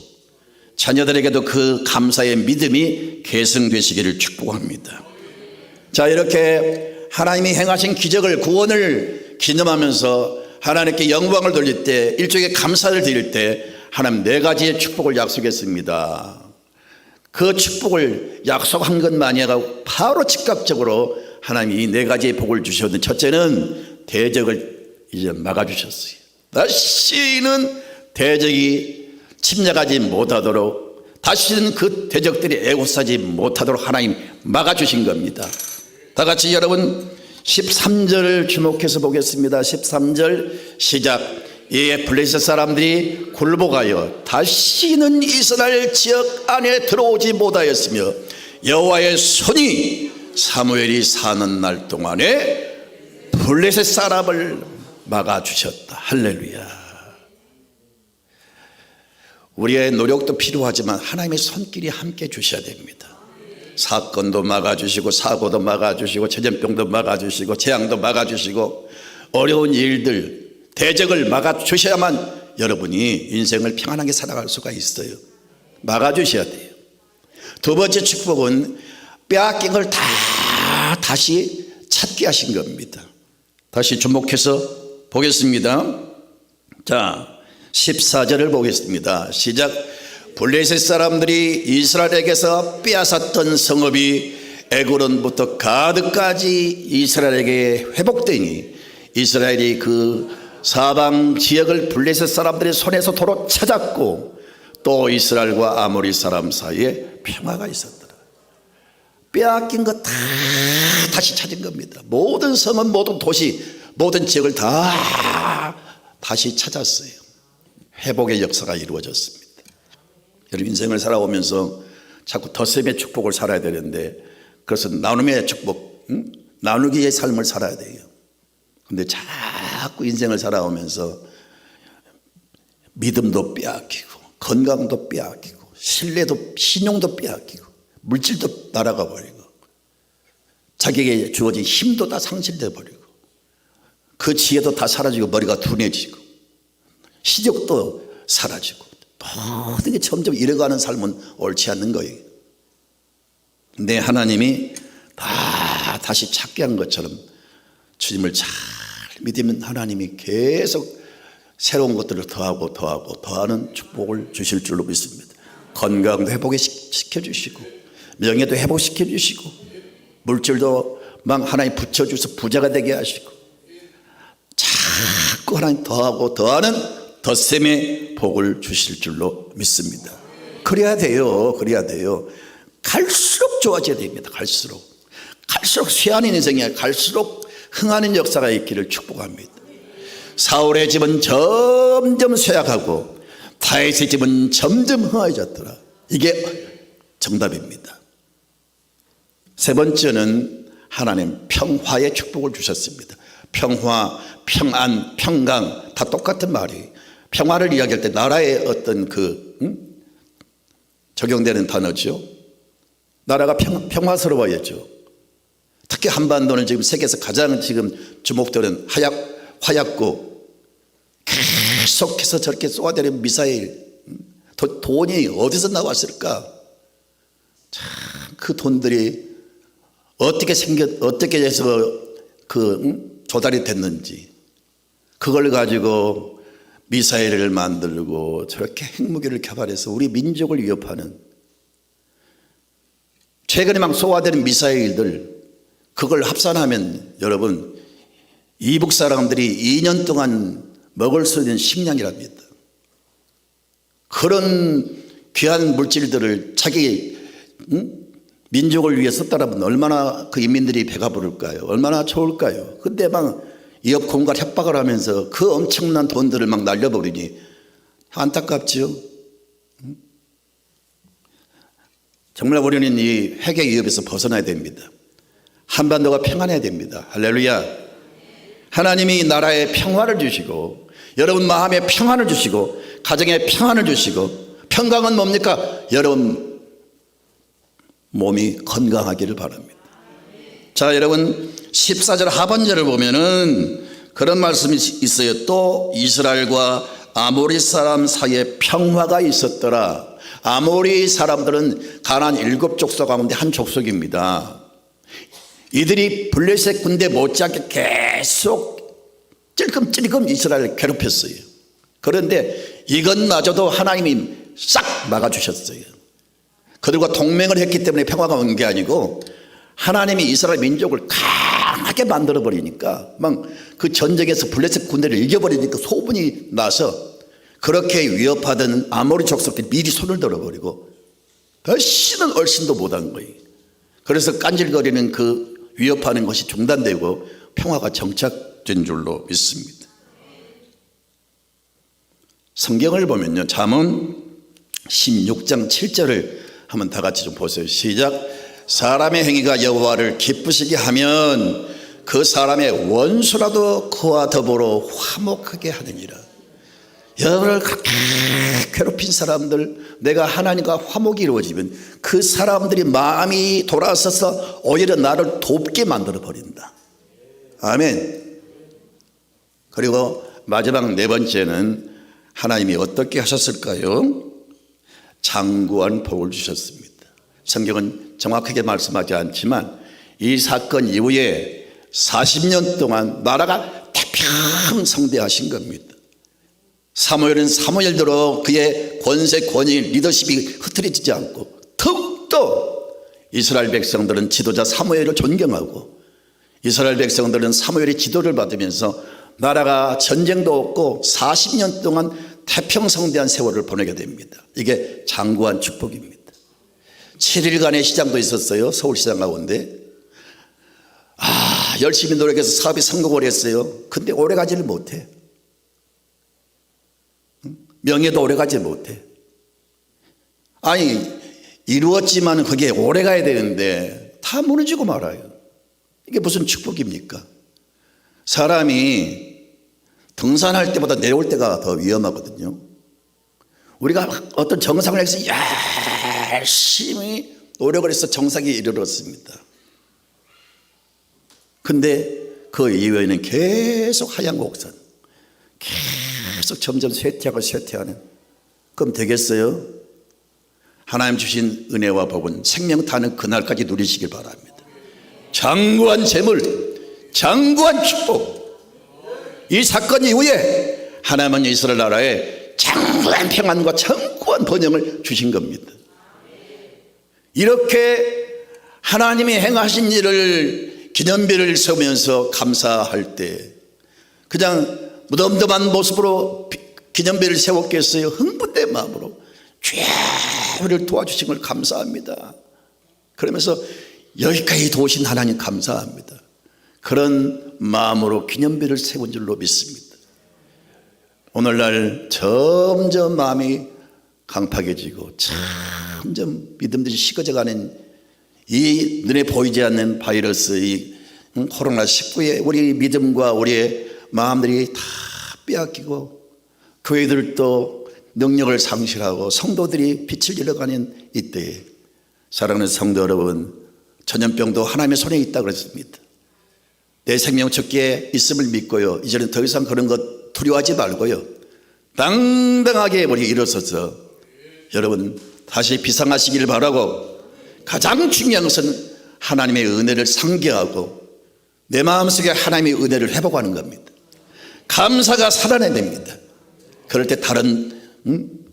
자녀들에게도 그 감사의 믿음이 계승되시기를 축복합니다. 자, 이렇게 하나님이 행하신 기적을 구원을 기념하면서 하나님께 영광을 돌릴 때 일종의 감사를 드릴 때 하나님 4가지의 축복을 약속했습니다. 그 축복을 약속한 것만이 아니라 바로 즉각적으로 하나님이 이 4가지의 복을 주셨는데 첫째는 대적을 이제 막아주셨어요. 다시는 대적이 침략하지 못하도록 다시는 그 대적들이 애고싸지 못하도록 하나님 막아주신 겁니다. 다 같이 여러분 13절을 주목해서 보겠습니다. 13절 시작. 이에 블레셋 사람들이 굴복하여 다시는 이스라엘 지역 안에 들어오지 못하였으며 여호와의 손이 사무엘이 사는 날 동안에 블레셋 사람을 막아주셨다. 할렐루야. 우리의 노력도 필요하지만 하나님의 손길이 함께 주셔야 됩니다. 사건도 막아주시고 사고도 막아주시고 전염병도 막아주시고 재앙도 막아주시고 어려운 일들 대적을 막아주셔야만 여러분이 인생을 평안하게 살아갈 수가 있어요. 막아주셔야 돼요. 두 번째 축복은 빼앗긴 걸 다 다시 찾게 하신 겁니다. 다시 주목해서 보겠습니다. 자, 14절을 보겠습니다. 시작. 블레셋 사람들이 이스라엘에게서 빼앗았던 성읍이 에그론부터 가드까지 이스라엘에게 회복되니 이스라엘이 그 사방 지역을 블레셋 사람들의 손에서 도로 찾았고 또 이스라엘과 아모리 사람 사이에 평화가 있었더라. 빼앗긴 거 다 다시 찾은 겁니다. 모든 성은, 모든 도시, 모든 지역을 다 다시 찾았어요. 회복의 역사가 이루어졌습니다. 여러분, 인생을 살아오면서 자꾸 덧셈의 축복을 살아야 되는데, 그래서 나눔의 축복, 나누기의 삶을 살아야 돼요. 근데 자꾸 인생을 살아오면서 믿음도 빼앗기고, 건강도 빼앗기고, 신뢰도, 신용도 빼앗기고, 물질도 날아가 버리고, 자기에게 주어진 힘도 다 상실돼 버리고, 그 지혜도 다 사라지고, 머리가 둔해지고, 시력도 사라지고, 모든 게 점점 잃어가는 삶은 옳지 않는 거예요. 근데 하나님이 다시 찾게 한 것처럼 주님을 잘 믿으면 하나님이 계속 새로운 것들을 더하는 축복을 주실 줄로 믿습니다. 건강도 회복시켜 주시고, 명예도 회복시켜 주시고, 물질도 막 하나님 붙여주셔서 부자가 되게 하시고, 자꾸 하나님 더하는 덧셈의 복을 주실 줄로 믿습니다. 그래야 돼요. 갈수록 좋아져야 됩니다. 갈수록 쇠하는 인생이 갈수록 흥하는 역사가 있기를 축복합니다. 사울의 집은 점점 쇠약하고 다윗의 집은 점점 흥해졌더라. 이게 정답입니다. 세 번째는 하나님 평화의 축복을 주셨습니다. 평화, 평안, 평강 다 똑같은 말이에요. 평화를 이야기할 때 나라의 어떤 적용되는 단어죠. 나라가 평화스러워야죠. 특히 한반도는 지금 세계에서 가장 지금 주목되는 화약고, 계속해서 저렇게 쏘아대는 미사일, 돈이 어디서 나왔을까? 참, 그 돈들이 어떻게 해서 조달이 됐는지, 그걸 가지고 미사일을 만들고 저렇게 핵무기를 개발해서 우리 민족을 위협하는, 최근에 막 쏘아대는 미사일들, 그걸 합산하면 여러분 이북 사람들이 2년 동안 먹을 수 있는 식량이랍니다. 그런 귀한 물질들을 자기 민족을 위해 썼다라면 얼마나 그 인민들이 배가 부를까요? 얼마나 좋을까요? 근데 막 이업 공갈 협박을 하면서 그 엄청난 돈들을 막 날려버리니 안타깝죠. 정말 우리는 이 핵의 위협에서 벗어나야 됩니다. 한반도가 평안해야 됩니다. 할렐루야. 하나님이 나라에 평화를 주시고, 여러분 마음에 평안을 주시고, 가정에 평안을 주시고, 평강은 뭡니까? 여러분 몸이 건강하기를 바랍니다. 자, 여러분 14절 하반절을 보면은 그런 말씀이 있어요. 또 이스라엘과 아모리 사람 사이에 평화가 있었더라. 아모리 사람들은 가나안 7족속 가운데 한 족속입니다. 이들이 블레셋 군대 못지않게 계속 찔끔찔끔 이스라엘을 괴롭혔어요. 그런데 이것마저도 하나님이 싹 막아주셨어요. 그들과 동맹을 했기 때문에 평화가 온 게 아니고, 하나님이 이스라엘 민족을 강하게 만들어버리니까, 막 그 전쟁에서 블레셋 군대를 이겨버리니까 소문이 나서 그렇게 위협하던 아모리 족속들이 미리 손을 들어버리고 다시는 얼씬도 못한 거예요. 그래서 깐질거리는 그 위협하는 것이 중단되고 평화가 정착된 줄로 믿습니다. 성경을 보면요, 잠언 16장 7절을 한번 다 같이 좀 보세요. 시작. 사람의 행위가 여호와를 기쁘시게 하면 그 사람의 원수라도 그와 더불어 화목하게 하느니라. 여러분을 그렇게 괴롭힌 사람들, 내가 하나님과 화목이 이루어지면 그 사람들이 마음이 돌아서서 오히려 나를 돕게 만들어 버린다. 아멘. 그리고 마지막 네 번째는 하나님이 어떻게 하셨을까요? 장구한 복을 주셨습니다. 성경은 정확하게 말씀하지 않지만 이 사건 이후에 40년 동안 나라가 태평성대하신 겁니다. 사무엘은 사무엘대로 그의 권세, 권위, 리더십이 흐트러지지 않고, 더욱더 이스라엘 백성들은 지도자 사무엘을 존경하고, 이스라엘 백성들은 사무엘의 지도를 받으면서 나라가 전쟁도 없고 40년 동안 태평성대한 세월을 보내게 됩니다. 이게 장구한 축복입니다. 7일간의 시장도 있었어요. 서울시장 가운데. 열심히 노력해서 사업이 성공을 했어요. 근데 오래가지를 못해. 명예도 오래가지 못해. 아니, 이루었지만 그게 오래가야 되는데 다 무너지고 말아요. 이게 무슨 축복입니까? 사람이 등산할 때보다 내려올 때가 더 위험하거든요. 우리가 어떤 정상을 해서 열심히 노력을 해서 정상에 이르렀습니다. 근데 그 이후에는 계속 하얀 곡선, 계속 점점 쇠퇴하고 쇠퇴하는. 그럼 되겠어요? 하나님 주신 은혜와 복은 생명 타는 그날까지 누리시길 바랍니다. 장구한 재물, 장구한 축복. 이 사건 이후에 하나님은 이스라엘 나라에 장구한 평안과 장구한 번영을 주신 겁니다. 이렇게 하나님이 행하신 일을 기념비를 세우면서 감사할 때 그냥 무덤덤한 모습으로 기념비를 세웠겠어요? 흥분된 마음으로 주여 우리를 도와주신 걸 감사합니다. 그러면서 여기까지 도우신 하나님 감사합니다. 그런 마음으로 기념비를 세운 줄로 믿습니다. 오늘날 점점 마음이 강팍해지고 점점 믿음들이 식어져가는 이 눈에 보이지 않는 바이러스, 이 코로나19에 우리 믿음과 우리의 마음들이 다 빼앗기고 교회들도 능력을 상실하고 성도들이 빛을 잃어가는 이때에 사랑하는 성도 여러분, 전염병도 하나님의 손에 있다고 그랬습니다. 내 생명 적기에 있음을 믿고요, 이제는 더 이상 그런 것 두려워하지 말고요, 당당하게 우리 일어서서 여러분 다시 비상하시기를 바라고, 가장 중요한 것은 하나님의 은혜를 상기하고 내 마음속에 하나님의 은혜를 회복하는 겁니다. 감사가 살아내야 됩니다. 그럴 때 다른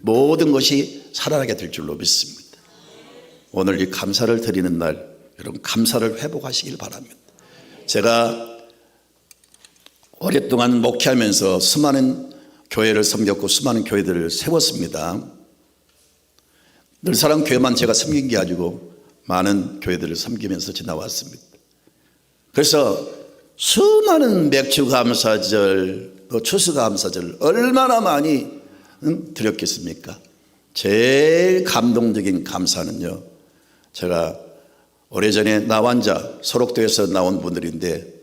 모든 것이 살아나게 될 줄로 믿습니다. 오늘 이 감사를 드리는 날, 여러분 감사를 회복하시길 바랍니다. 제가 오랫동안 목회하면서 수많은 교회를 섬겼고 수많은 교회들을 세웠습니다. 늘사랑 교회만 제가 섬긴 게 아니고 많은 교회들을 섬기면서 지나왔습니다. 그래서 수많은 맥주 감사절, 또 추수 감사절 얼마나 많이 드렸겠습니까? 제일 감동적인 감사는요, 제가 오래전에 나환자 소록도에서 나온 분들인데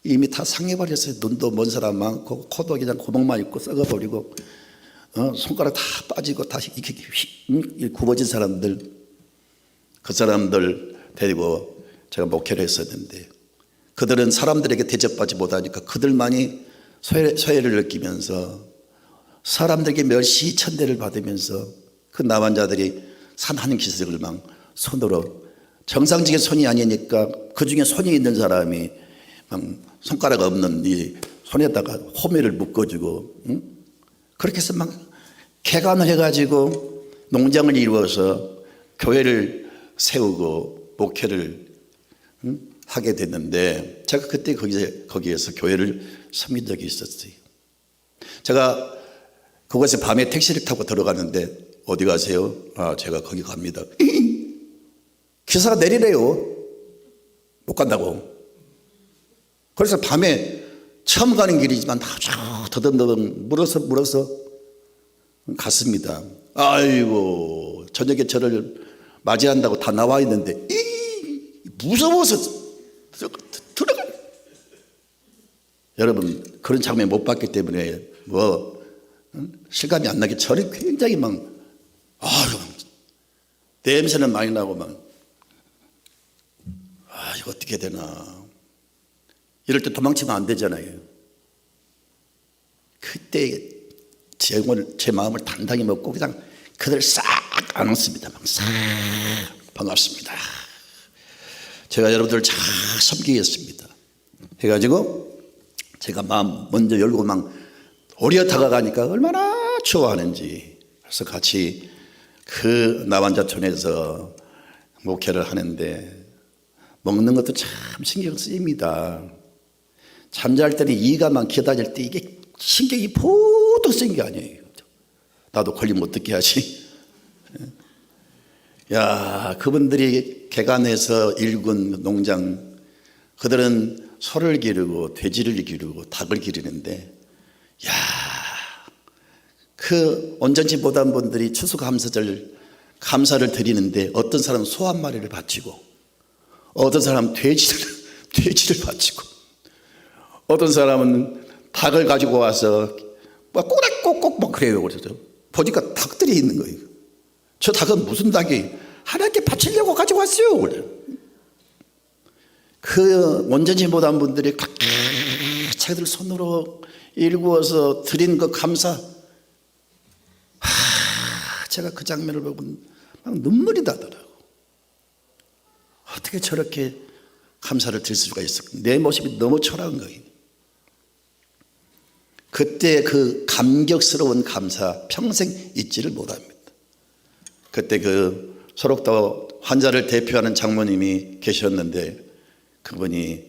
이미 다 상해버렸어요. 눈도 먼 사람 많고 코도 그냥 구멍만 있고 썩어버리고 손가락 다 빠지고 다시 이렇게 굽어진 사람들, 그 사람들 데리고 제가 목회를 했었는데 그들은 사람들에게 대접받지 못하니까 그들만이 소외를 느끼면서 사람들에게 멸시 천대를 받으면서 그 나환자들이 산한 기색을 막 손으로, 정상적인 손이 아니니까 그 중에 손이 있는 사람이 막 손가락 없는 이 손에다가 호미를 묶어주고 그렇게 해서 막 개간을 해가지고 농장을 이루어서 교회를 세우고 목회를 하게 됐는데, 제가 그때 거기에서 교회를 섬긴 적이 있었어요. 제가 그곳에 밤에 택시를 타고 들어가는데 어디 가세요? 제가 거기 갑니다. 기사가 내리래요. 못 간다고. 그래서 밤에 처음 가는 길이지만 아주 더듬더듬 물어서 갔습니다. 아이고, 저녁에 저를 맞이한다고 다 나와 있는데 무서워서 들어가. 여러분 그런 장면 못 봤기 때문에 실감이 안 나게 저는 굉장히 막 냄새는 많이 나고 이거 어떻게 되나, 이럴 때 도망치면 안 되잖아요. 그때 제 마음을 단단히 먹고 그냥 그들 싹 안았습니다. 싹 반갑습니다. 제가 여러분들을 잘 섬기겠습니다 해가지고 제가 마음 먼저 열고 막 오려 다가가니까 얼마나 좋아하는지. 그래서 같이 그 나환자촌에서 목회를 하는데 먹는 것도 참 신경 쓰입니다. 잠잘 때는 이가 막 기다릴 때 이게 신경이 보통 쓰인 게 아니에요. 나도 걸리면 어떻게 하지? 야, 그분들이 개간해서 일군 농장, 그들은 소를 기르고 돼지를 기르고 닭을 기르는데, 야, 그 온전치 못한 분들이 추수감사절 감사를 드리는데 어떤 사람은 소 한 마리를 바치고, 어떤 사람은 돼지를 바치고, 어떤 사람은 닭을 가지고 와서 막 꼬락꼬꼭 막 그래요. 그래서 보니까 닭들이 있는 거예요. 저 닭은 무슨 닭이 하나님께 바치려고 가지고 왔어요. 그래. 그 온전치 못한 분들이 자기들 손으로 일구어서 드린 그 감사, 제가 그 장면을 보고 막 눈물이 나더라고. 어떻게 저렇게 감사를 드릴 수가 있을까? 내 모습이 너무 초라한 거예요. 그때 그 감격스러운 감사 평생 잊지를 못합니다. 그때 그 소록도 환자를 대표하는 장모님이 계셨는데, 그분이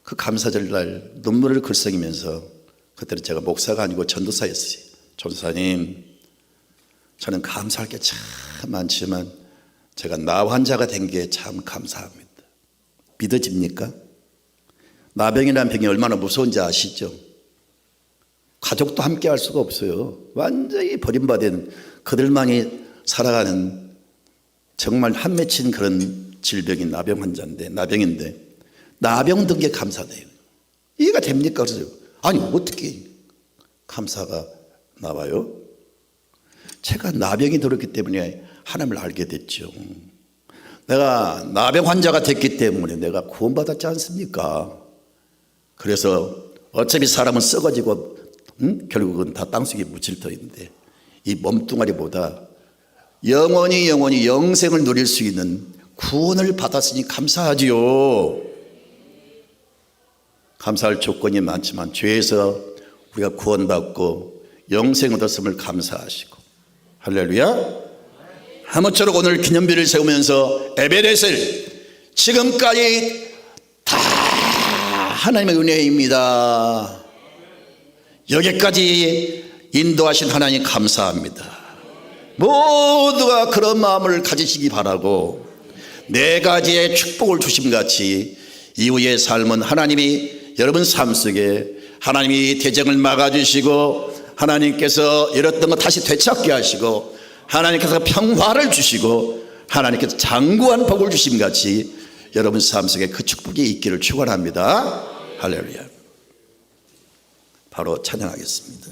그 감사절 날 눈물을 글썽이면서, 그때는 제가 목사가 아니고 전도사였어요. 전도사님, 저는 감사할 게 참 많지만 제가 나 환자가 된 게 참 감사합니다. 믿어집니까? 나병이라는 병이 얼마나 무서운지 아시죠? 가족도 함께 할 수가 없어요. 완전히 버림받은 그들만이 살아가는 정말 한 맺힌 그런 질병인 나병 환자인데, 나병 든 게 감사돼요. 이해가 됩니까? 그래서 아니, 어떻게 감사가 나와요? 제가 나병이 들었기 때문에 하나님을 알게 됐죠. 내가 나병 환자가 됐기 때문에 내가 구원받았지 않습니까? 그래서 어차피 사람은 썩어지고 결국은 다 땅속에 묻힐 터인데, 이 몸뚱아리보다 영원히 영생을 누릴 수 있는 구원을 받았으니 감사하지요. 감사할 조건이 많지만 죄에서 우리가 구원받고 영생 얻었음을 감사하시고, 할렐루야. 아무쪼록 오늘 기념비를 세우면서 에베레스를 지금까지 다 하나님의 은혜입니다. 여기까지 인도하신 하나님 감사합니다. 모두가 그런 마음을 가지시기 바라고, 네 가지의 축복을 주심같이 이후의 삶은 하나님이 여러분 삶 속에 하나님이 대적을 막아주시고, 하나님께서 잃었던 거 다시 되찾게 하시고, 하나님께서 평화를 주시고, 하나님께서 장구한 복을 주심같이 여러분 삶 속에 그 축복이 있기를 축원합니다. 할렐루야. 바로 찬양하겠습니다.